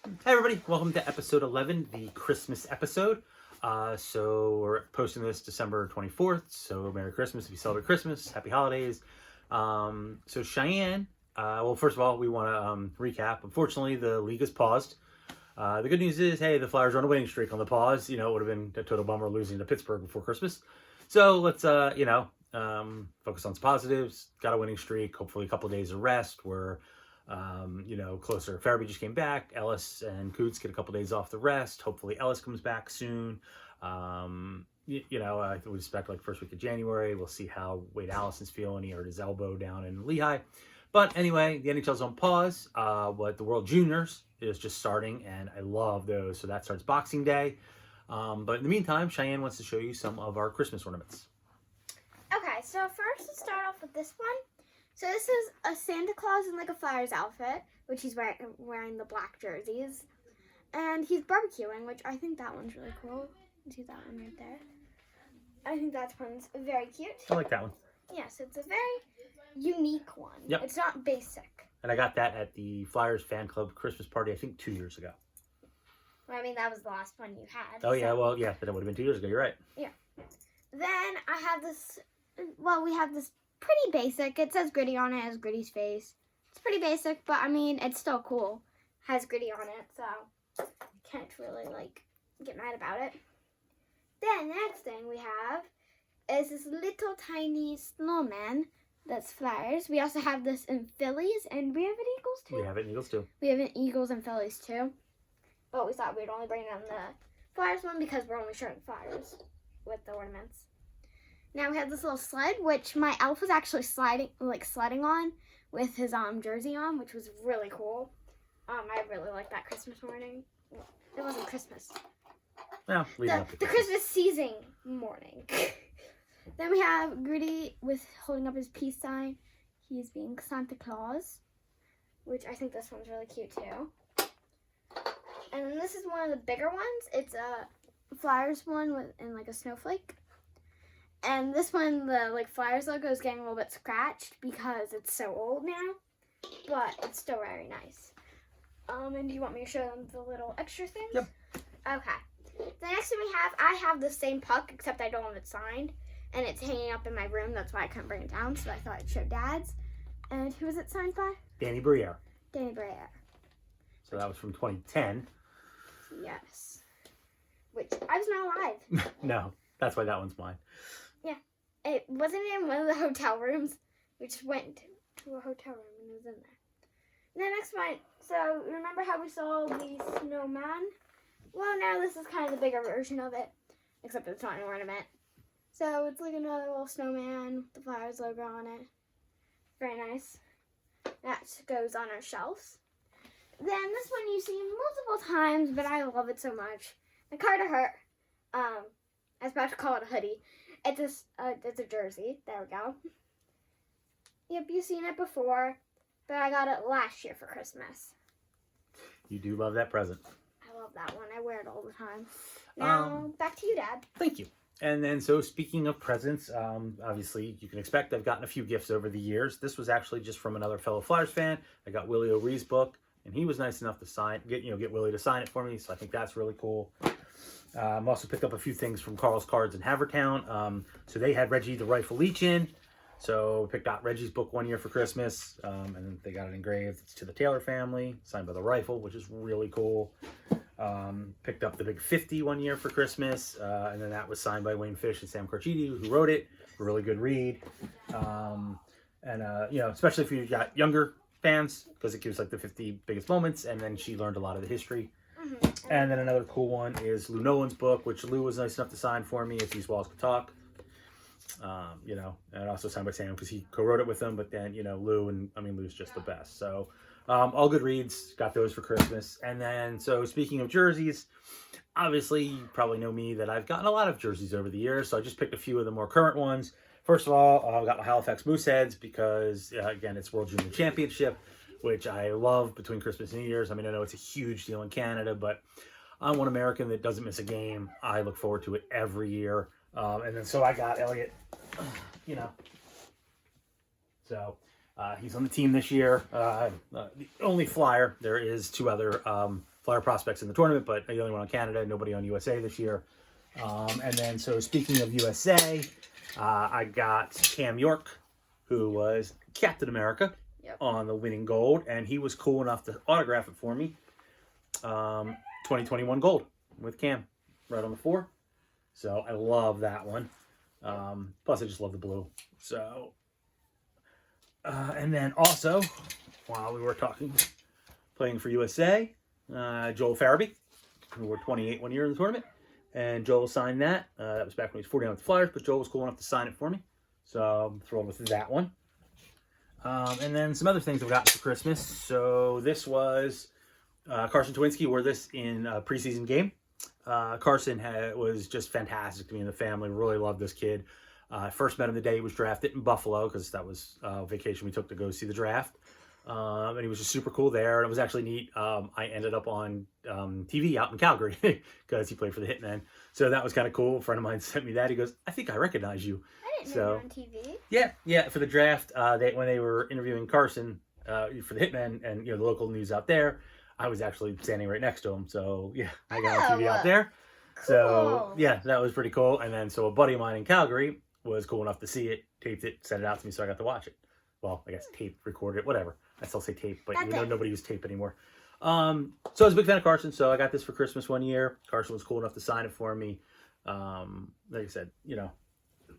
Hi everybody, welcome to episode 11, the Christmas episode. So we're posting this December 24th, so Merry Christmas if you celebrate Christmas, Happy Holidays. So Cheyenne, well first of all we want to recap. Unfortunately the league is paused. The good news is, hey, the Flyers are on a winning streak on the pause. It would have been a total bummer losing to Pittsburgh before Christmas. So let's, focus on some positives. Got a winning streak, hopefully a couple of days of rest. We're closer. Farabee just came back. Ellis and Coots get a couple days off the rest. Hopefully Ellis comes back soon. I would expect like first week of January. We'll see how Wade Allison's feeling. He hurt his elbow down in Lehigh. But anyway, the NHL's on pause. But the World Juniors is just starting, and I love those. So that starts Boxing Day. But in the meantime, Cheyenne wants to show you some of our Christmas ornaments. Okay, so first let's start off with this one. So this is a Santa Claus in like a Flyers outfit, which he's wearing the black jerseys. And he's barbecuing, which I think that one's really cool. You see that one right there? I think that one's very cute. I like that one. Yes, it's a very unique one. Yep. It's not basic. And I got that at the Flyers fan club Christmas party, I think 2 years ago. Well, I mean, that was the last one you had. Oh, yeah, well, yeah, then it would have been 2 years ago. You're right. Yeah. Then I have this, we have this pretty basic. It says Gritty on it. It has Gritty's face. It's pretty basic, but I mean, it's still cool. Has Gritty on it, so can't really get mad about it. Then the next thing we have is this little tiny snowman that's Flyers. We also have this in Phillies, and we have an Eagles too. We have it in Eagles too. We have an Eagles and Phillies too. But we thought we'd only bring down the Flyers one because we're only showing Flyers with the ornaments. Now we have this little sled, which my elf was actually sledding on with his jersey on, which was really cool. I really like that Christmas morning. It wasn't Christmas. No, the Christmas season morning. Then we have Gritty with holding up his peace sign. He's being Santa Claus, which I think this one's really cute too. And then this is one of the bigger ones. It's a Flyers one in like a snowflake. And this one, the Flyers logo is getting a little bit scratched because it's so old now, but it's still very nice. And do you want me to show them the little extra things? Yep. Okay. The next thing I have the same puck, except I don't have it signed, and it's hanging up in my room. That's why I couldn't bring it down, so I thought I'd show Dad's. And who was it signed by? Danny Briere. Danny Briere. So that was from 2010. Yes. Which I was not alive. No, that's why that one's mine. It wasn't in one of the hotel rooms. We just went to a hotel room and it was in there. And the next one, so remember how we saw the snowman? Well, now this is kind of the bigger version of it, except it's not an ornament. So it's like another little snowman with the Flyers logo on it. Very nice. That goes on our shelves. Then this one you've seen multiple times, but I love it so much. The Carter Hurt. I was about to call it a hoodie. It's a jersey. There we go. Yep, you've seen it before, but I got it last year for Christmas. You do love that present. I love that one. I wear it all the time. Now, back to you, Dad. Thank you. And then, so speaking of presents, obviously you can expect I've gotten a few gifts over the years. This was actually just from another fellow Flyers fan. I got Willie O'Ree's book, and he was nice enough to get Willie to sign it for me. So I think that's really cool. Also picked up a few things from Carl's Cards in Havertown. So they had Reggie the Rifle Leech in. So picked out Reggie's book one year for Christmas. And then they got it engraved. It's to the Taylor family, signed by the Rifle, which is really cool. Picked up the Big 50 one year for Christmas. And then that was signed by Wayne Fish and Sam Carchidi, who wrote it. A really good read. Especially if you got younger fans, because it gives like the 50 biggest moments. And then she learned a lot of the history. And then another cool one is Lou Nolan's book, which Lou was nice enough to sign for me, If These Walls Could Talk. And also signed by Sam because he co-wrote it with him. But then, Lou's just the best. So all good reads. Got those for Christmas. And then, so speaking of jerseys, obviously you probably know me that I've gotten a lot of jerseys over the years. So I just picked a few of the more current ones. First of all, I got my Halifax Mooseheads because, again, it's World Junior Championship, which I love between Christmas and New Year's. I mean, I know it's a huge deal in Canada, but I'm one American that doesn't miss a game. I look forward to it every year. And then so I got Elliot, He's on the team this year. The only Flyer. There is two other Flyer prospects in the tournament, but the only one on Canada, nobody on USA this year. And then, so speaking of USA, I got Cam York, who was Captain America on the winning gold, and he was cool enough to autograph it for me. 2021 gold with Cam right on the 4. So I love that one. Plus, I just love the blue. So, and then also, while we were playing for USA, Joel Farabee, who wore 28 one year in the tournament. And Joel signed that. That was back when he was 49 with the Flyers, but Joel was cool enough to sign it for me. So I'm thrilled with that one. And then some other things I've gotten for Christmas. So this was Carson Tawinski wore this in a preseason game. Carson was just fantastic to me and the family. Really loved this kid. I first met him the day he was drafted in Buffalo because that was a vacation we took to go see the draft. And he was just super cool there. And it was actually neat. I ended up on TV out in Calgary because he played for the Hitmen. So that was kind of cool. A friend of mine sent me that. He goes, I think I recognize you. I didn't know you were on TV. Yeah. For the draft, when they were interviewing Carson for the Hitmen and the local news out there, I was actually standing right next to him. So yeah, I got on TV out there. Cool. So yeah, that was pretty cool. And then so a buddy of mine in Calgary was cool enough to see it, taped it, sent it out to me, so I got to watch it. Well, I guess tape, recorded it, whatever. I still say tape, but nobody uses tape anymore. So I was a big fan of Carson, so I got this for Christmas one year. Carson was cool enough to sign it for me. Like I said,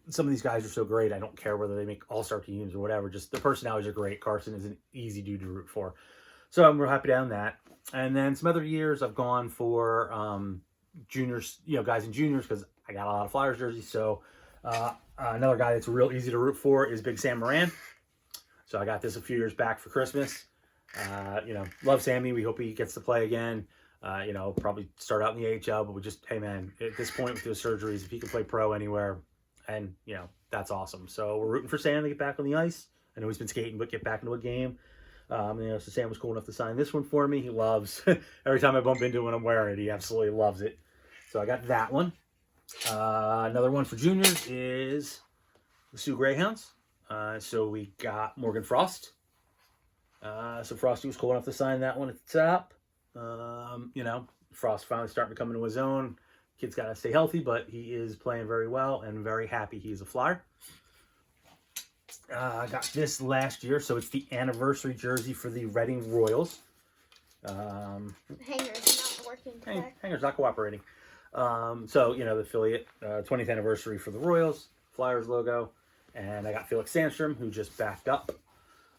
some of these guys are so great. I don't care whether they make all-star teams or whatever. Just the personalities are great. Carson is an easy dude to root for. So I'm real happy down that. And then some other years I've gone for juniors, guys in juniors, because I got a lot of Flyers jerseys. So another guy that's real easy to root for is Big Sam Moran. So I got this a few years back for Christmas. Love Sammy. We hope he gets to play again. Probably start out in the AHL, but we just, hey man, at this point with those surgeries, if he can play pro anywhere, and that's awesome. So we're rooting for Sam to get back on the ice. I know he's been skating, but get back into a game. So Sam was cool enough to sign this one for me. He loves, every time I bump into him when I'm wearing it, he absolutely loves it. So I got that one. Another one for juniors is the Sioux Greyhounds. So we got Morgan Frost. So Frosty was cool enough to sign that one at the top. Frost finally starting to come into his own. Kid's got to stay healthy, but he is playing very well and very happy he's a Flyer. I got this last year, so it's the anniversary jersey for the Reading Royals. Hanger's not working today. Hanger's not cooperating. The affiliate, 20th anniversary for the Royals, Flyers logo. And I got Felix Sandstrom, who just backed up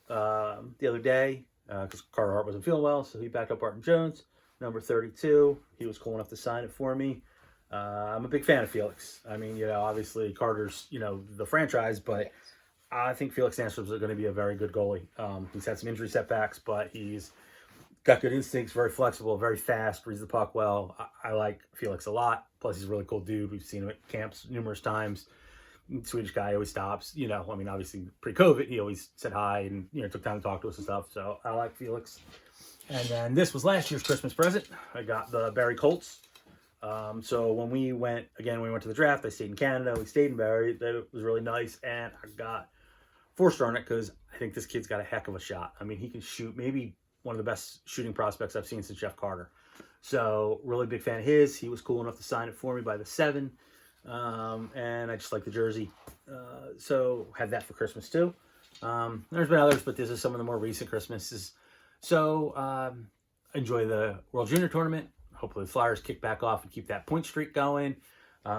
the other day because Carter Hart wasn't feeling well, so he backed up Martin Jones, number 32. He was cool enough to sign it for me. I'm a big fan of Felix. I mean, obviously Carter's, the franchise, but I think Felix Sandstrom's going to be a very good goalie. He's had some injury setbacks, but he's got good instincts, very flexible, very fast, reads the puck well. I like Felix a lot. Plus, he's a really cool dude. We've seen him at camps numerous times. Swedish guy, always stops. Obviously pre-COVID, he always said hi and, took time to talk to us and stuff. So I like Felix. And then this was last year's Christmas present. I got the Barrie Colts. So when we went to the draft, I stayed in Canada. We stayed in Barrie. That was really nice. And I got 4-star on it because I think this kid's got a heck of a shot. I mean, he can shoot, maybe one of the best shooting prospects I've seen since Jeff Carter. So really big fan of his. He was cool enough to sign it for me by the 7. And I just like the jersey. So had that for Christmas too. There's been others, but this is some of the more recent Christmases. So enjoy the World Junior Tournament. Hopefully the Flyers kick back off and keep that point streak going.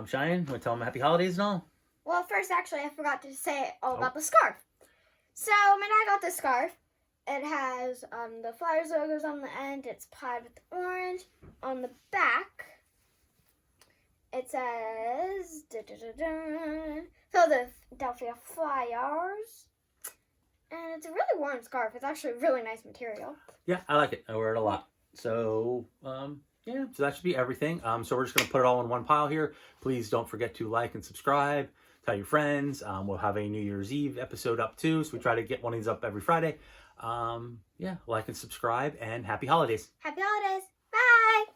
Cheyenne, want to tell them happy holidays and all? Well, first, actually, I forgot to say all about the scarf. So when I got this scarf, it has the Flyers logos on the end. It's pied with orange. On the back, it says Philadelphia Flyers. And it's a really warm scarf. It's actually a really nice material. Yeah, I like it. I wear it a lot. So, so that should be everything. So we're just going to put it all in one pile here. Please don't forget to like and subscribe. Tell your friends. We'll have a New Year's Eve episode up too. So we try to get one of these up every Friday. Like and subscribe and happy holidays. Happy holidays. Bye.